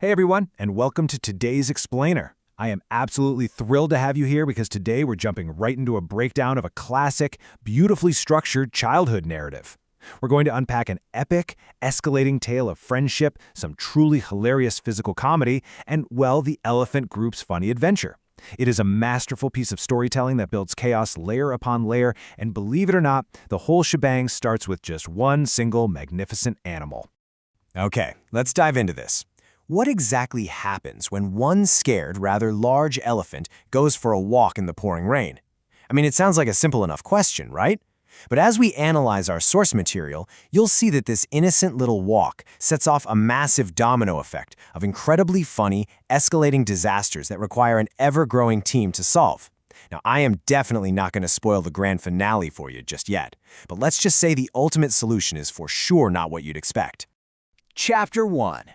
Hey everyone, and welcome to today's Explainer. I am absolutely thrilled to have you here because today we're jumping right into a breakdown of a classic, beautifully structured childhood narrative. We're going to unpack an epic, escalating tale of friendship, some truly hilarious physical comedy, and, well, the Elephant Group's funny adventure. It is a masterful piece of storytelling that builds chaos layer upon layer, and believe it or not, the whole shebang starts with just one single magnificent animal. Okay, let's dive into this. What exactly happens when one scared, rather large elephant goes for a walk in the pouring rain? I mean, it sounds like a simple enough question, right? But as we analyze our source material, you'll see that this innocent little walk sets off a massive domino effect of incredibly funny, escalating disasters that require an ever-growing team to solve. Now, I am definitely not going to spoil the grand finale for you just yet, but let's just say the ultimate solution is for sure not what you'd expect. Chapter 1.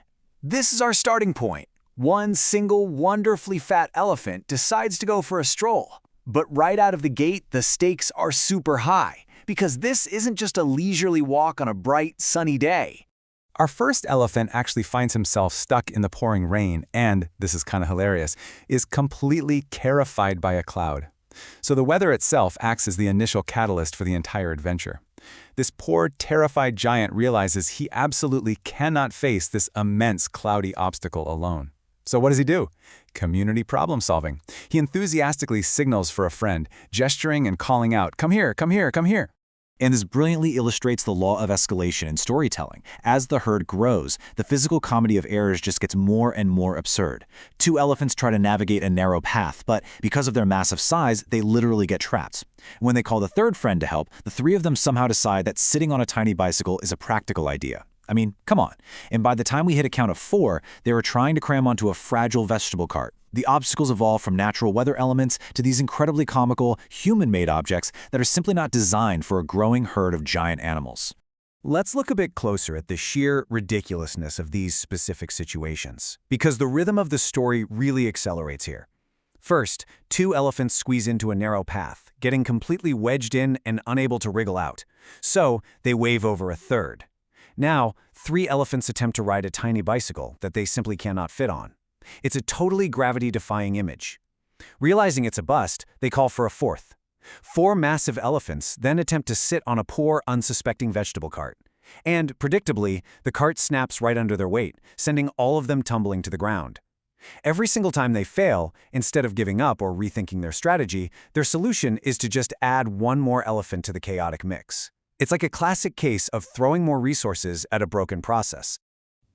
This is our starting point. One single wonderfully fat elephant decides to go for a stroll. But right out of the gate, the stakes are super high, because this isn't just a leisurely walk on a bright, sunny day. Our first elephant actually finds himself stuck in the pouring rain and, this is kind of hilarious, is completely terrified by a cloud. So the weather itself acts as the initial catalyst for the entire adventure. This poor, terrified giant realizes he absolutely cannot face this immense cloudy obstacle alone. So what does he do? Community problem solving. He enthusiastically signals for a friend, gesturing and calling out, "Come here, come here, come here." And this brilliantly illustrates the law of escalation in storytelling. As the herd grows, the physical comedy of errors just gets more and more absurd. Two elephants try to navigate a narrow path, but because of their massive size, they literally get trapped. When they call the third friend to help, the three of them somehow decide that sitting on a tiny bicycle is a practical idea. I mean, come on. And by the time we hit a count of 4, they were trying to cram onto a fragile vegetable cart. The obstacles evolve from natural weather elements to these incredibly comical, human-made objects that are simply not designed for a growing herd of giant animals. Let's look a bit closer at the sheer ridiculousness of these specific situations, because the rhythm of the story really accelerates here. First, 2 elephants squeeze into a narrow path, getting completely wedged in and unable to wriggle out. So, they wave over a third. Now, 3 elephants attempt to ride a tiny bicycle that they simply cannot fit on. It's a totally gravity-defying image. Realizing it's a bust, they call for a 4th. 4 massive elephants then attempt to sit on a poor, unsuspecting vegetable cart. And, predictably, the cart snaps right under their weight, sending all of them tumbling to the ground. Every single time they fail, instead of giving up or rethinking their strategy, their solution is to just add one more elephant to the chaotic mix. It's like a classic case of throwing more resources at a broken process.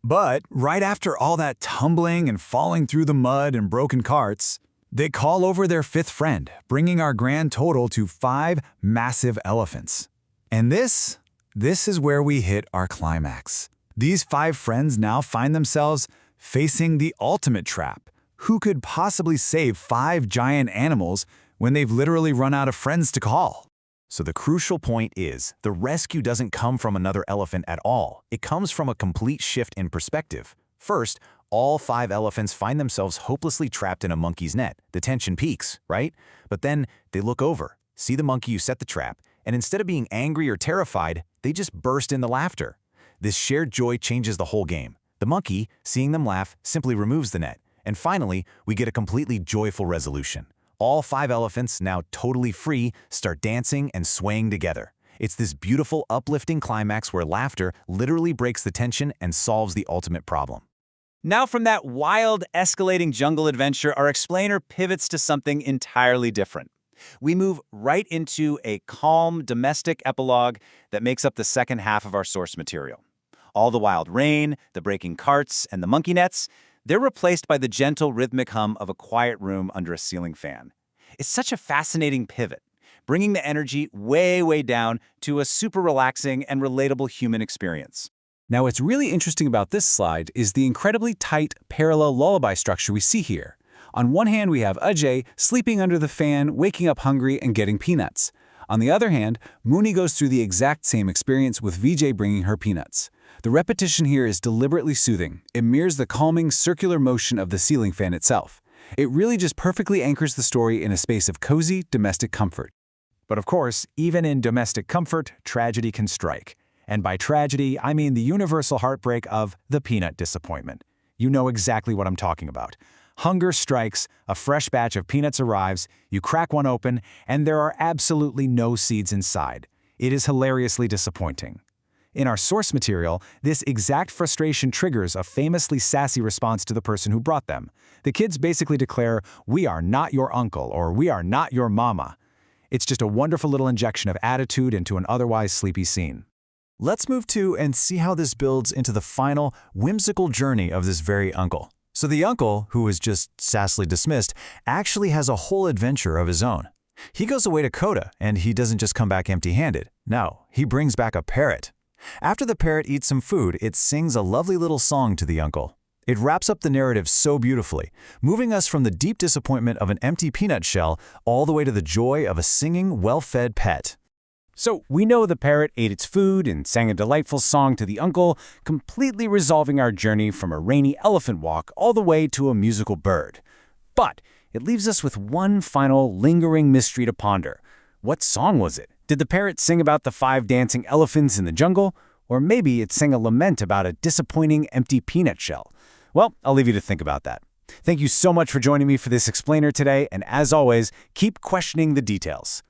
But right after all that tumbling and falling through the mud and broken carts, they call over their 5th friend, bringing our grand total to 5 massive elephants. And this is where we hit our climax. These 5 friends now find themselves facing the ultimate trap. Who could possibly save 5 giant animals when they've literally run out of friends to call? So the crucial point is, the rescue doesn't come from another elephant at all. It comes from a complete shift in perspective. First, all 5 elephants find themselves hopelessly trapped in a monkey's net. The tension peaks, right? But then they look over, see the monkey who set the trap, and instead of being angry or terrified, they just burst into laughter. This shared joy changes the whole game. The monkey, seeing them laugh, simply removes the net. And finally, we get a completely joyful resolution. All 5 elephants, now totally free, start dancing and swaying together. It's this beautiful, uplifting climax where laughter literally breaks the tension and solves the ultimate problem. Now from that wild, escalating jungle adventure, our explainer pivots to something entirely different. We move right into a calm, domestic epilogue that makes up the second half of our source material. All the wild rain, the breaking carts, and the monkey nets, they're replaced by the gentle, rhythmic hum of a quiet room under a ceiling fan. It's such a fascinating pivot, bringing the energy way, way down to a super relaxing and relatable human experience. Now, what's really interesting about this slide is the incredibly tight, parallel lullaby structure we see here. On one hand, we have Ajay sleeping under the fan, waking up hungry, and getting peanuts. On the other hand, Mooney goes through the exact same experience with Vijay bringing her peanuts. The repetition here is deliberately soothing. It mirrors the calming, circular motion of the ceiling fan itself. It really just perfectly anchors the story in a space of cozy, domestic comfort. But of course, even in domestic comfort, tragedy can strike. And by tragedy, I mean the universal heartbreak of the peanut disappointment. You know exactly what I'm talking about. Hunger strikes, a fresh batch of peanuts arrives, you crack one open, and there are absolutely no seeds inside. It is hilariously disappointing. In our source material, this exact frustration triggers a famously sassy response to the person who brought them. The kids basically declare, "We are not your uncle," or "We are not your mama." It's just a wonderful little injection of attitude into an otherwise sleepy scene. Let's move to and see how this builds into the final, whimsical journey of this very uncle. So the uncle, who was just sassily dismissed, actually has a whole adventure of his own. He goes away to Coda, and he doesn't just come back empty-handed. No, he brings back a parrot. After the parrot eats some food, it sings a lovely little song to the uncle. It wraps up the narrative so beautifully, moving us from the deep disappointment of an empty peanut shell all the way to the joy of a singing, well-fed pet. So we know the parrot ate its food and sang a delightful song to the uncle, completely resolving our journey from a rainy elephant walk all the way to a musical bird. But it leaves us with one final lingering mystery to ponder. What song was it? Did the parrot sing about the 5 dancing elephants in the jungle? Or maybe it sang a lament about a disappointing empty peanut shell? Well, I'll leave you to think about that. Thank you so much for joining me for this explainer today, and as always, keep questioning the details.